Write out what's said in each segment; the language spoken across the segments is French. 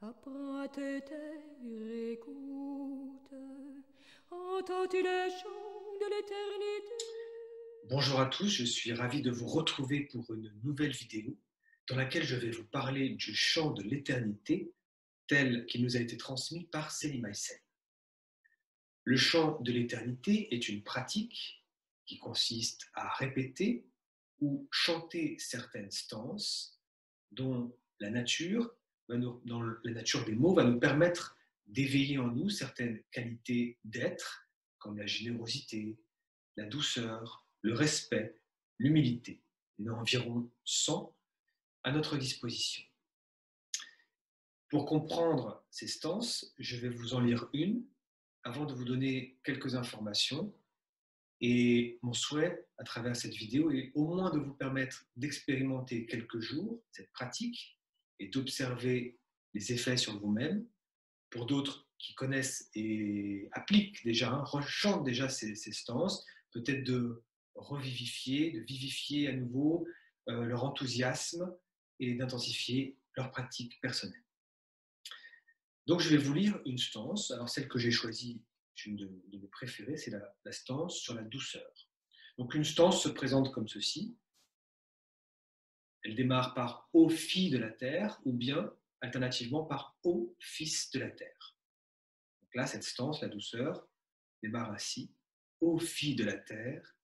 Apprends à te taire, écoute. Entends-tu le chant de l'éternité? Bonjour à tous, je suis ravi de vous retrouver pour une nouvelle vidéo dans laquelle je vais vous parler du chant de l'éternité tel qu'il nous a été transmis par Selim Aïssel. Le chant de l'éternité est une pratique qui consiste à répéter ou chanter certaines stances dont la nature, dans la nature des mots, va nous permettre d'éveiller en nous certaines qualités d'être, comme la générosité, la douceur, le respect, l'humilité. Il y en a environ 100 à notre disposition. Pour comprendre ces stances, je vais vous en lire une avant de vous donner quelques informations. Et mon souhait à travers cette vidéo est au moins de vous permettre d'expérimenter quelques jours cette pratique et d'observer les effets sur vous-même. Pour d'autres qui connaissent et appliquent déjà, rechantent déjà ces stances, peut-être de revivifier, de vivifier à nouveau leur enthousiasme et d'intensifier leur pratique personnelle. Donc je vais vous lire une stance. Alors celle que j'ai choisie, c'est une de mes préférées, c'est la stance sur la douceur. Donc une stance se présente comme ceci. Elle démarre par Ô fille de la terre ou bien alternativement par Ô fils de la terre. Donc là, cette stance, la douceur, démarre ainsi. Ô fille de la terre,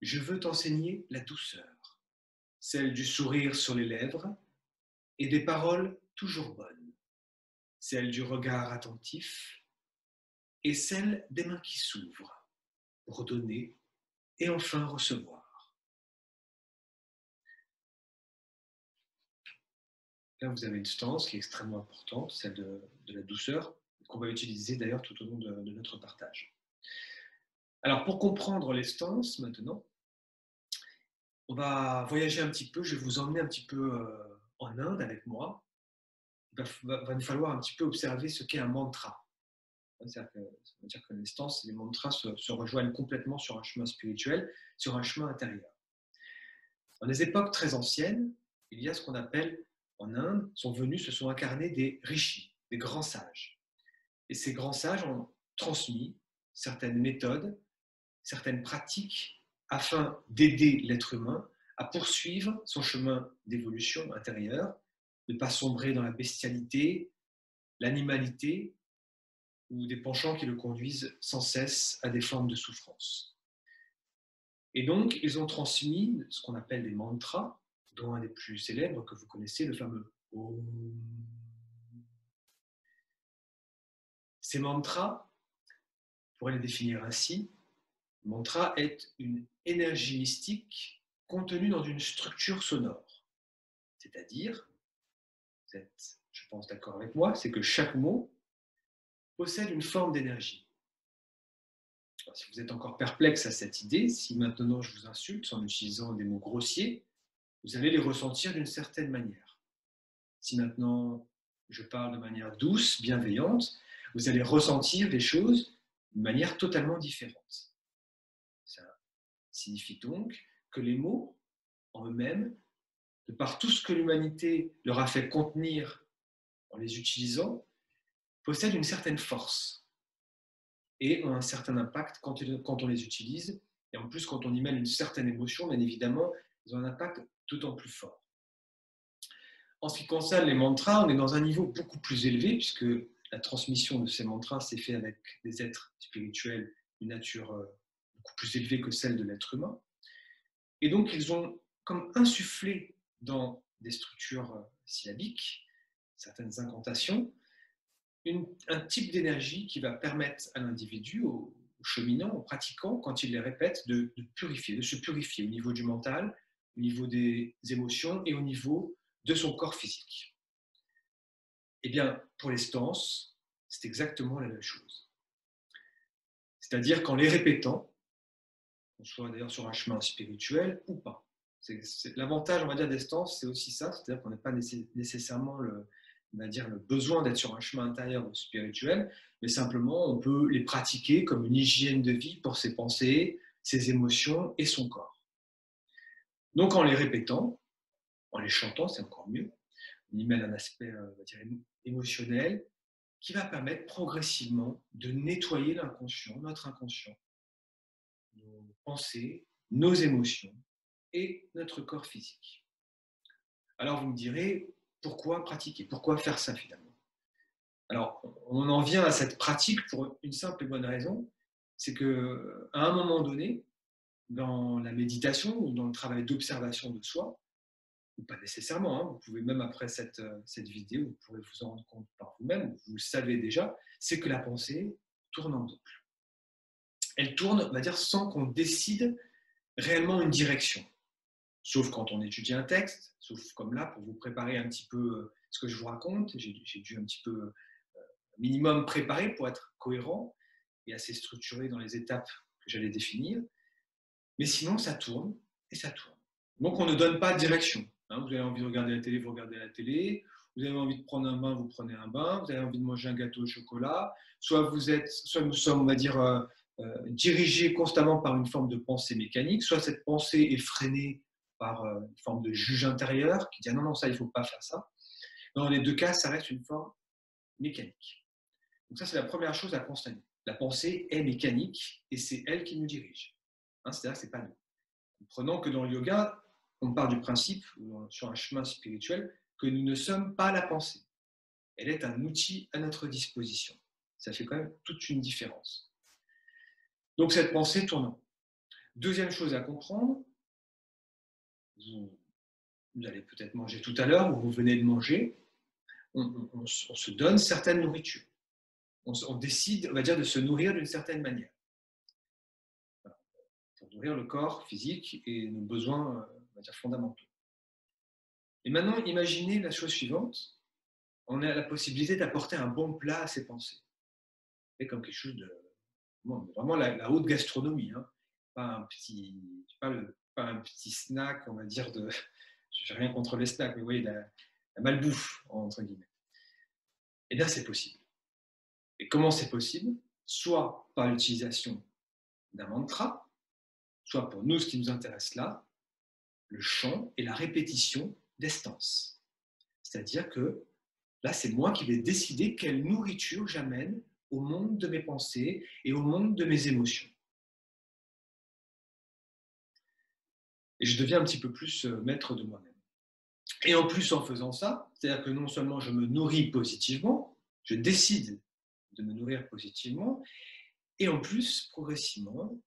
je veux t'enseigner la douceur, celle du sourire sur les lèvres et des paroles toujours bonnes, celle du regard attentif et celle des mains qui s'ouvrent pour donner et enfin recevoir. Là, vous avez une stance qui est extrêmement importante, celle de la douceur, qu'on va utiliser d'ailleurs tout au long de notre partage. Alors, pour comprendre les stances, maintenant, on va voyager un petit peu, je vais vous emmener un petit peu en Inde avec moi. Il va nous falloir un petit peu observer ce qu'est un mantra. Ça veut dire que les stances et les mantras se rejoignent complètement sur un chemin spirituel, sur un chemin intérieur. Dans les époques très anciennes, il y a ce qu'on appelle, en Inde, se sont incarnés des rishis, des grands sages. Et ces grands sages ont transmis certaines méthodes, certaines pratiques afin d'aider l'être humain à poursuivre son chemin d'évolution intérieure, ne pas sombrer dans la bestialité, l'animalité ou des penchants qui le conduisent sans cesse à des formes de souffrance. Et donc, ils ont transmis ce qu'on appelle des mantras, dont un des plus célèbres que vous connaissez, le fameux Om. Ces mantras, on pourrait les définir ainsi, le mantra est une énergie mystique contenue dans une structure sonore. C'est-à-dire, vous êtes, je pense, d'accord avec moi, c'est que chaque mot possède une forme d'énergie. Si vous êtes encore perplexe à cette idée, si maintenant je vous insulte en utilisant des mots grossiers, vous allez les ressentir d'une certaine manière. Si maintenant je parle de manière douce, bienveillante, vous allez ressentir les choses d'une manière totalement différente. Ça signifie donc que les mots, en eux-mêmes, de par tout ce que l'humanité leur a fait contenir en les utilisant, possèdent une certaine force et ont un certain impact quand on les utilise. Et en plus, quand on y mêle une certaine émotion, bien évidemment, ils ont un impact d'autant plus fort. En ce qui concerne les mantras, on est dans un niveau beaucoup plus élevé, puisque la transmission de ces mantras s'est faite avec des êtres spirituels d'une nature beaucoup plus élevée que celle de l'être humain. Et donc, ils ont comme insufflé dans des structures syllabiques, certaines incantations, un type d'énergie qui va permettre à l'individu, au cheminant, au pratiquant, quand il les répète, de purifier, de se purifier au niveau du mental, au niveau des émotions et au niveau de son corps physique. Eh bien, pour les stances, c'est exactement la même chose. C'est-à-dire qu'en les répétant, qu'on soit d'ailleurs sur un chemin spirituel ou pas. L'avantage, on va dire, des stances, c'est aussi ça, c'est-à-dire qu'on n'a pas nécessairement on va dire, le besoin d'être sur un chemin intérieur ou spirituel, mais simplement on peut les pratiquer comme une hygiène de vie pour ses pensées, ses émotions et son corps. Donc en les répétant, en les chantant, c'est encore mieux, on y mêle un aspect on va dire, émotionnel, qui va permettre progressivement de nettoyer l'inconscient, notre inconscient, nos pensées, nos émotions et notre corps physique. Alors vous me direz, pourquoi pratiquer? Pourquoi faire ça finalement? Alors, on en vient à cette pratique pour une simple et bonne raison, c'est qu'à un moment donné, dans la méditation ou dans le travail d'observation de soi, ou pas nécessairement, hein, vous pouvez même après cette vidéo, vous pourrez vous en rendre compte par vous-même, vous le savez déjà, c'est que la pensée tourne en boucle. Elle tourne, on va dire, sans qu'on décide réellement une direction. Sauf quand on étudie un texte, sauf comme là, pour vous préparer un petit peu ce que je vous raconte, j'ai dû un petit peu minimum préparé pour être cohérent et assez structuré dans les étapes que j'allais définir. Mais sinon, ça tourne et ça tourne. Donc, on ne donne pas de direction. Hein, vous avez envie de regarder la télé, vous regardez la télé. Vous avez envie de prendre un bain, vous prenez un bain. Vous avez envie de manger un gâteau au chocolat. Soit nous sommes, on va dire, dirigés constamment par une forme de pensée mécanique. Soit cette pensée est freinée par une forme de juge intérieur qui dit ah non, non, ça, il ne faut pas faire ça. Dans les deux cas, ça reste une forme mécanique. Donc ça, c'est la première chose à constater. La pensée est mécanique et c'est elle qui nous dirige. Hein, c'est-à-dire que ce n'est pas nous. Prenons que dans le yoga, on part du principe, sur un chemin spirituel, que nous ne sommes pas la pensée. Elle est un outil à notre disposition. Ça fait quand même toute une différence. Donc cette pensée tournant. Deuxième chose à comprendre, vous allez peut-être manger tout à l'heure ou vous venez de manger, on se donne certaines nourritures. On décide, on va dire, de se nourrir d'une certaine manière. Voilà. Pour nourrir le corps physique et nos besoins, on va dire, fondamentaux. Et maintenant, imaginez la chose suivante. On a la possibilité d'apporter un bon plat à ses pensées. C'est comme quelque chose de vraiment la haute gastronomie, hein. Pas un petit snack, on va dire, je n'ai rien contre les snacks, mais vous voyez, la malbouffe, entre guillemets. Eh bien, c'est possible. Et comment c'est possible? Soit par l'utilisation d'un mantra, soit pour nous, ce qui nous intéresse là, le chant et la répétition d'instances. C'est-à-dire que là, c'est moi qui vais décider quelle nourriture j'amène au monde de mes pensées et au monde de mes émotions. Et je deviens un petit peu plus maître de moi-même. Et en plus, en faisant ça, c'est-à-dire que non seulement je me nourris positivement, je décide de me nourrir positivement, et en plus, progressivement,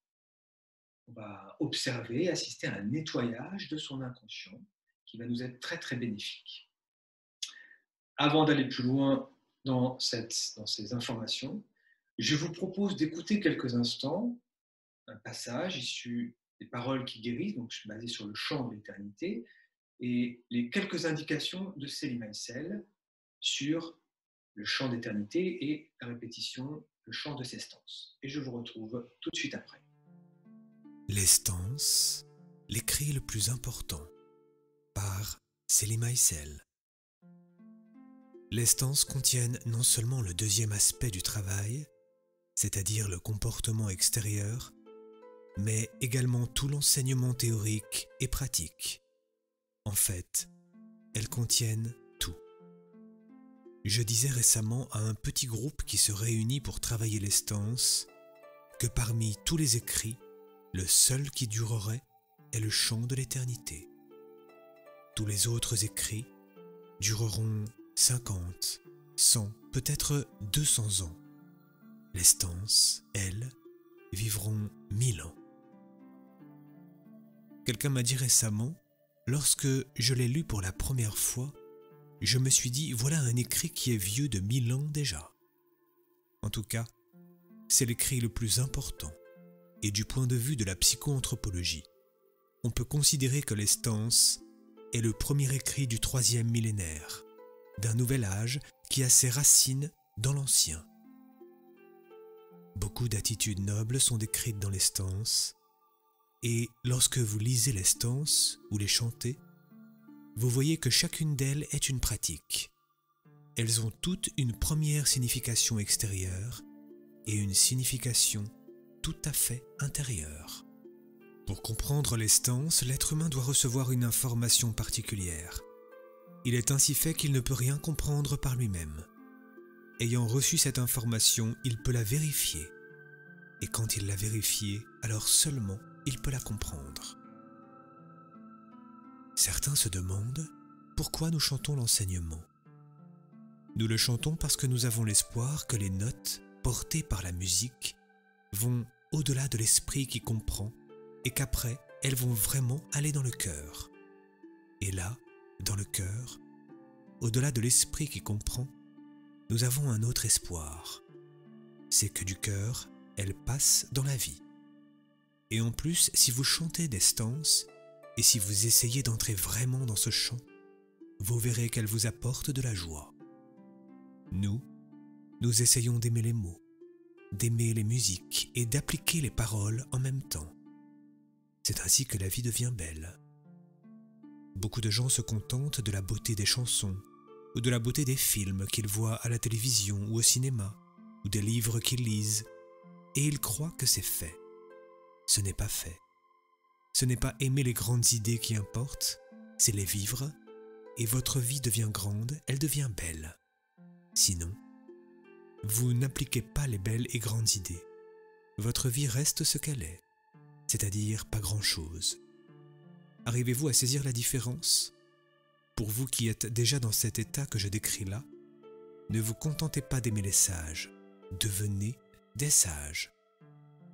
on va observer, assister à un nettoyage de son inconscient qui va nous être très, très bénéfique. Avant d'aller plus loin dans ces informations, je vous propose d'écouter quelques instants un passage issu des paroles qui guérissent, donc je suis basé sur le chant de l'éternité, et les quelques indications de Selim Aïssel sur le chant d'éternité et la répétition, le chant de ses stances. Et je vous retrouve tout de suite après. Les stances, l'écrit le plus important, par Selim Aïssel. Les stances contiennent non seulement le deuxième aspect du travail, c'est-à-dire le comportement extérieur, mais également tout l'enseignement théorique et pratique. En fait, elles contiennent tout. Je disais récemment à un petit groupe qui se réunit pour travailler les stances que parmi tous les écrits, le seul qui durerait est le chant de l'éternité. Tous les autres écrits dureront 50, 100, peut-être 200 ans. Les stances, elles, vivront 1000 ans. Quelqu'un m'a dit récemment, lorsque je l'ai lu pour la première fois, je me suis dit, voilà un écrit qui est vieux de 1000 ans déjà. En tout cas, c'est l'écrit le plus important. Et du point de vue de la psychoanthropologie, on peut considérer que les stances est le premier écrit du 3e millénaire, d'un nouvel âge qui a ses racines dans l'ancien. Beaucoup d'attitudes nobles sont décrites dans les stances, et lorsque vous lisez les stances ou les chantez, vous voyez que chacune d'elles est une pratique. Elles ont toutes une première signification extérieure et une signification tout à fait intérieure. Pour comprendre les stances, l'être humain doit recevoir une information particulière. Il est ainsi fait qu'il ne peut rien comprendre par lui-même. Ayant reçu cette information, il peut la vérifier. Et quand il l'a vérifiée, alors seulement il peut la comprendre. Certains se demandent pourquoi nous chantons l'enseignement. Nous le chantons parce que nous avons l'espoir que les notes portées par la musique vont au-delà de l'esprit qui comprend et qu'après, elles vont vraiment aller dans le cœur. Et là, dans le cœur, au-delà de l'esprit qui comprend, nous avons un autre espoir. C'est que du cœur, elles passent dans la vie. Et en plus, si vous chantez des stances, et si vous essayez d'entrer vraiment dans ce chant, vous verrez qu'elles vous apportent de la joie. Nous essayons d'aimer les mots, d'aimer les musiques et d'appliquer les paroles en même temps. C'est ainsi que la vie devient belle. Beaucoup de gens se contentent de la beauté des chansons, ou de la beauté des films qu'ils voient à la télévision ou au cinéma, ou des livres qu'ils lisent, et ils croient que c'est fait. Ce n'est pas fait. Ce n'est pas aimer les grandes idées qui importent, c'est les vivre, et votre vie devient grande, elle devient belle. Sinon, vous n'appliquez pas les belles et grandes idées. Votre vie reste ce qu'elle est, c'est-à-dire pas grand-chose. Arrivez-vous à saisir la différence ? Pour vous qui êtes déjà dans cet état que je décris là, ne vous contentez pas d'aimer les sages, devenez des sages.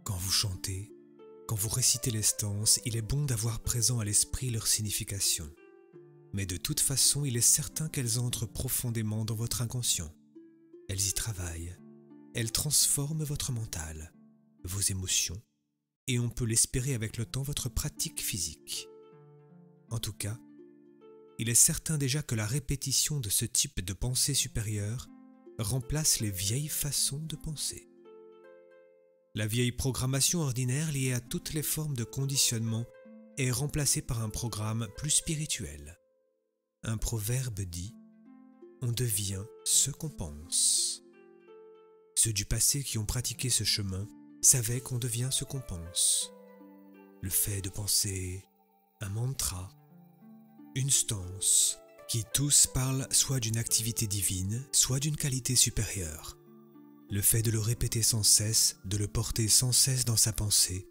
Quand vous chantez, quand vous récitez les stances, il est bon d'avoir présent à l'esprit leur signification. Mais de toute façon, il est certain qu'elles entrent profondément dans votre inconscient. Elles y travaillent, elles transforment votre mental, vos émotions, et on peut l'espérer avec le temps votre pratique physique. En tout cas, il est certain déjà que la répétition de ce type de pensée supérieure remplace les vieilles façons de penser. La vieille programmation ordinaire liée à toutes les formes de conditionnement est remplacée par un programme plus spirituel. Un proverbe dit « On devient ce qu'on pense ». Ceux du passé qui ont pratiqué ce chemin savaient qu'on devient ce qu'on pense. Le fait de penser un mantra, une stance, qui tous parlent soit d'une activité divine, soit d'une qualité supérieure. Le fait de le répéter sans cesse, de le porter sans cesse dans sa pensée,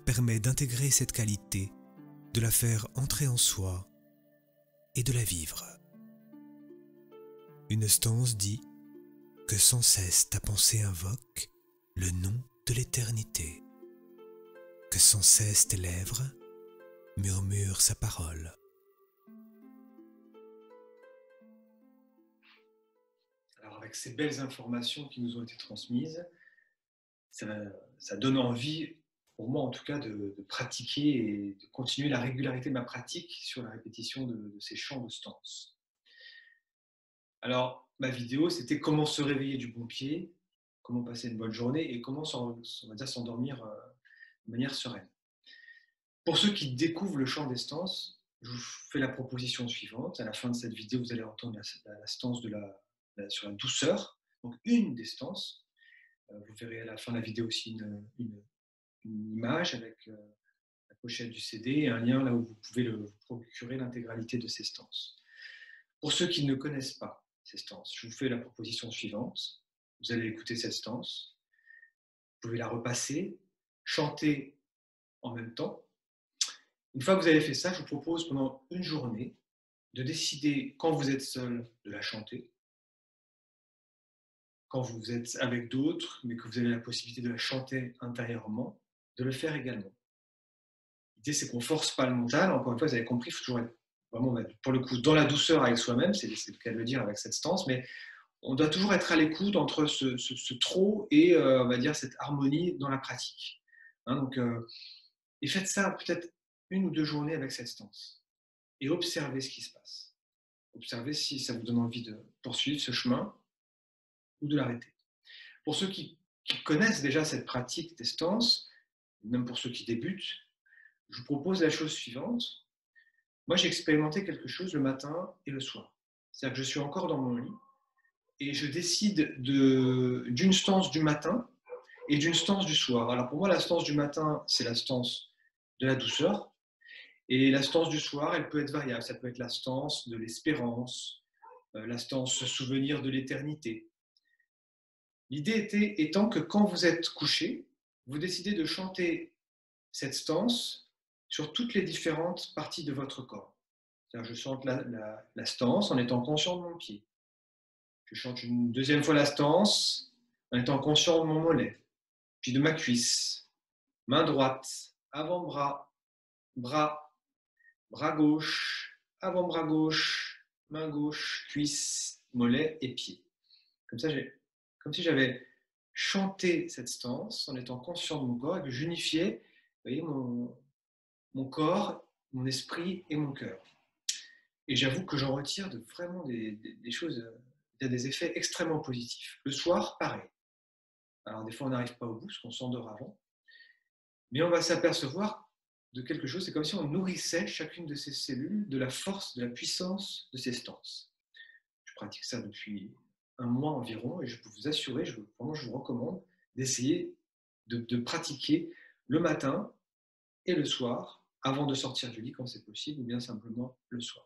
permet d'intégrer cette qualité, de la faire entrer en soi et de la vivre. Une stance dit que sans cesse ta pensée invoque le nom de l'éternité, que sans cesse tes lèvres murmurent sa parole. Avec ces belles informations qui nous ont été transmises, ça donne envie, pour moi en tout cas, de pratiquer et de continuer la régularité de ma pratique sur la répétition de ces chants de stances. Alors, ma vidéo, c'était comment se réveiller du bon pied, comment passer une bonne journée et comment on va dire, s'endormir de manière sereine. Pour ceux qui découvrent le chant des stances, je vous fais la proposition suivante. À la fin de cette vidéo, vous allez entendre la stance sur la douceur, donc une des stances. Vous verrez à la fin de la vidéo aussi une image avec la pochette du CD et un lien là où vous pouvez vous procurer l'intégralité de ces stances. Pour ceux qui ne connaissent pas ces stances, je vous fais la proposition suivante. Vous allez écouter cette stance, vous pouvez la repasser, chanter en même temps. Une fois que vous avez fait ça, je vous propose pendant une journée de décider quand vous êtes seul de la chanter, quand vous êtes avec d'autres, mais que vous avez la possibilité de la chanter intérieurement, de le faire également. L'idée, c'est qu'on ne force pas le mental. Encore une fois, vous avez compris, il faut toujours être vraiment, pour le coup, dans la douceur avec soi-même, c'est le cas de le dire avec cette stance, mais on doit toujours être à l'écoute entre ce trop et, on va dire, cette harmonie dans la pratique. Et faites ça peut-être 1 ou 2 journées avec cette stance. Et observez ce qui se passe. Observez si ça vous donne envie de poursuivre ce chemin ou de l'arrêter. Pour ceux qui connaissent déjà cette pratique des stances, même pour ceux qui débutent, je vous propose la chose suivante. Moi, j'ai expérimenté quelque chose le matin et le soir. C'est-à-dire que je suis encore dans mon lit et je décide d'une stance du matin et d'une stance du soir. Alors pour moi, la stance du matin, c'est la stance de la douceur. Et la stance du soir, elle peut être variable. Ça peut être la stance de l'espérance, la stance se souvenir de l'éternité. L'idée étant que quand vous êtes couché, vous décidez de chanter cette stance sur toutes les différentes parties de votre corps. C'est-à-dire, je chante la stance en étant conscient de mon pied. Je chante une deuxième fois la stance en étant conscient de mon mollet, puis de ma cuisse, main droite, avant-bras, bras, bras gauche, avant-bras gauche, main gauche, cuisse, mollet et pied. Comme ça, comme si j'avais chanté cette stance en étant conscient de mon corps et que j'unifiais, vous voyez, mon corps, mon esprit et mon cœur. Et j'avoue que j'en retire vraiment des choses, il y a des effets extrêmement positifs. Le soir, pareil. Alors des fois, on n'arrive pas au bout parce qu'on s'endort avant, mais on va s'apercevoir de quelque chose. C'est comme si on nourrissait chacune de ces cellules de la force, de la puissance de ces stances. Je pratique ça depuis un mois environ et je peux vous assurer, je vous recommande d'essayer de pratiquer le matin et le soir avant de sortir du lit quand c'est possible ou bien simplement le soir.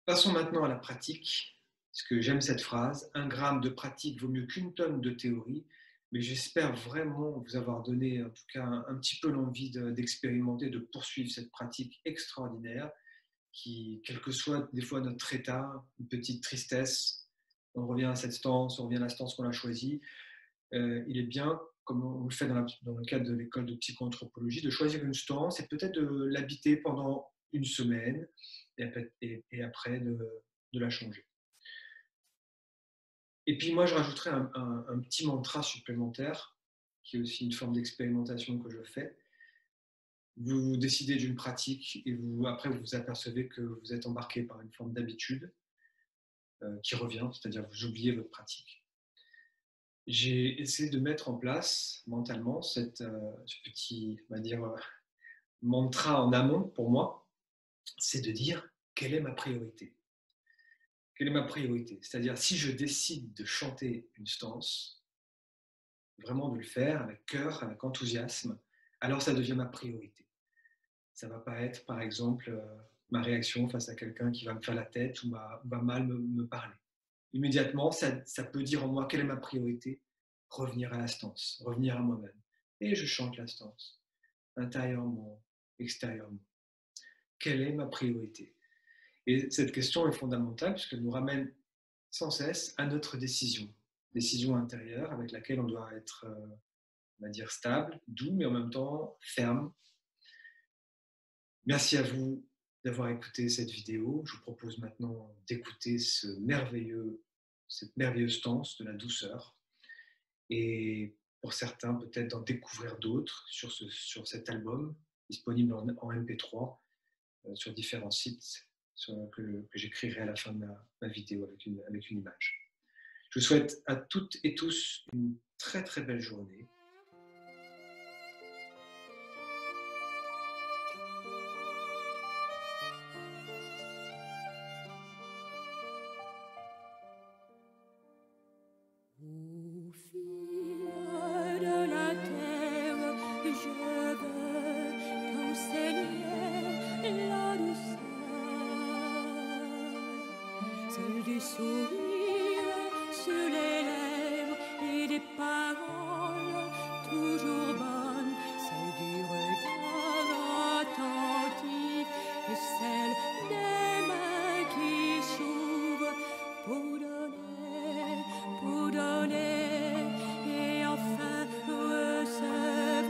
Passons maintenant à la pratique, parce que j'aime cette phrase, 1 gramme de pratique vaut mieux qu'1 tonne de théorie, mais j'espère vraiment vous avoir donné en tout cas un petit peu l'envie d'expérimenter, de poursuivre cette pratique extraordinaire qui, quel que soit des fois notre état, une petite tristesse, on revient à cette stance, on revient à la stance qu'on a choisie, il est bien, comme on le fait dans le cadre de l'école de psychoanthropologie, de choisir une stance et peut-être de l'habiter pendant une semaine et après de la changer. Et puis moi, je rajouterais un petit mantra supplémentaire, qui est aussi une forme d'expérimentation que je fais. Vous décidez d'une pratique et après vous vous apercevez que vous êtes embarqué par une forme d'habitude qui revient, c'est-à-dire vous oubliez votre pratique. J'ai essayé de mettre en place mentalement ce petit, on va dire, mantra en amont pour moi, c'est de dire quelle est ma priorité. Quelle est ma priorité? C'est-à-dire si je décide de chanter une stance, vraiment de le faire avec cœur, avec enthousiasme, alors ça devient ma priorité. Ça ne va pas être, par exemple, ma réaction face à quelqu'un qui va me faire la tête ou va mal me parler. Immédiatement, ça peut dire en moi quelle est ma priorité, revenir à la stance, revenir à moi-même. Et je chante la stance, intérieurement, extérieurement. Quelle est ma priorité? Et cette question est fondamentale puisqu'elle nous ramène sans cesse à notre décision intérieure avec laquelle on doit être, on va dire, stable, doux, mais en même temps ferme. Merci à vous d'avoir écouté cette vidéo. Je vous propose maintenant d'écouter cette merveilleuse stance de la douceur. Et pour certains, peut-être d'en découvrir d'autres sur cet album, disponible en MP3 sur différents sites que j'écrirai à la fin de ma vidéo avec une image. Je vous souhaite à toutes et tous une très très belle journée. Celle du sourire sur les lèvres et des paroles toujours bonnes, celle du regard attentif et celle des mains qui s'ouvrent pour donner et enfin recevoir,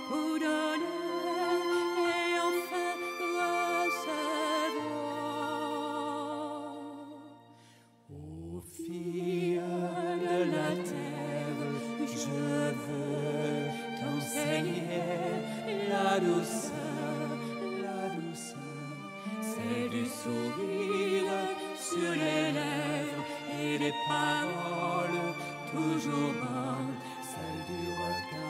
pour donner et enfin recevoir. Ô fille de la terre, je veux t'enseigner la douceur, c'est du sourire sur les lèvres et des paroles toujours bonnes, celle du regard